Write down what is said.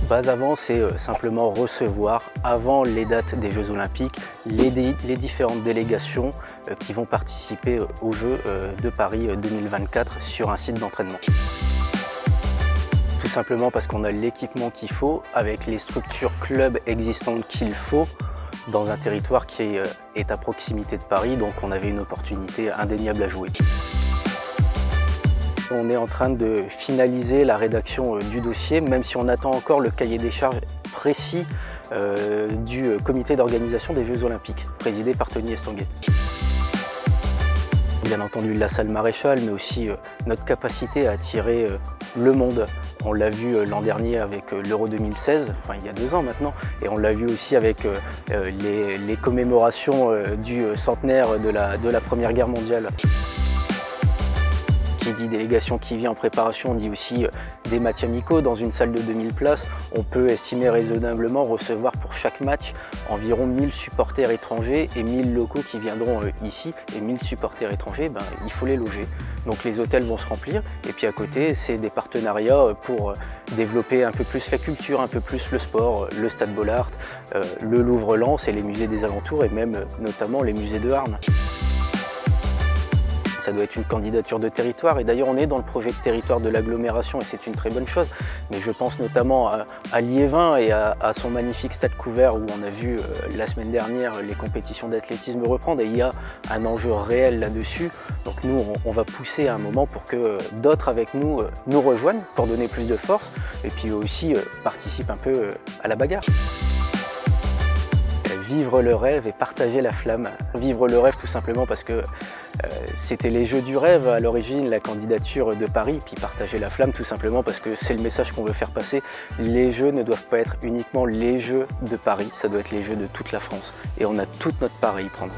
Base avant, c'est simplement recevoir, avant les dates des Jeux Olympiques, les différentes délégations qui vont participer aux Jeux de Paris 2024 sur un site d'entraînement. Tout simplement parce qu'on a l'équipement qu'il faut, avec les structures clubs existantes qu'il faut, dans un territoire qui est à proximité de Paris, donc on avait une opportunité indéniable à jouer. On est en train de finaliser la rédaction du dossier, même si on attend encore le cahier des charges précis du comité d'organisation des Jeux Olympiques, présidé par Tony Estanguet. Bien entendu la salle Maréchal, mais aussi notre capacité à attirer le monde. On l'a vu l'an dernier avec l'Euro 2016, enfin il y a 2 ans maintenant, et on l'a vu aussi avec les commémorations du centenaire de la Première Guerre mondiale. Qui dit délégation qui vit en préparation, on dit aussi des matchs amicaux. Dans une salle de 2000 places, on peut estimer raisonnablement recevoir pour chaque match environ 1000 supporters étrangers et 1000 locaux qui viendront ici. Et 1000 supporters étrangers, il faut les loger. Donc les hôtels vont se remplir. Et puis à côté, c'est des partenariats pour développer un peu plus la culture, un peu plus le sport, le Stade Bollaert, le Louvre-Lens et les musées des alentours et même notamment les musées de Arles. Ça doit être une candidature de territoire et d'ailleurs on est dans le projet de territoire de l'agglomération et c'est une très bonne chose. Mais je pense notamment à Liévin et à son magnifique stade couvert où on a vu la semaine dernière les compétitions d'athlétisme reprendre et il y a un enjeu réel là-dessus. Donc nous on va pousser à un moment pour que d'autres avec nous nous rejoignent pour donner plus de force et puis aussi participent un peu à la bagarre. Vivre le rêve et partager la flamme. Vivre le rêve tout simplement parce que c'était les Jeux du rêve à l'origine, la candidature de Paris, puis partager la flamme tout simplement parce que c'est le message qu'on veut faire passer. Les Jeux ne doivent pas être uniquement les Jeux de Paris, ça doit être les Jeux de toute la France et on a toute notre part à y prendre.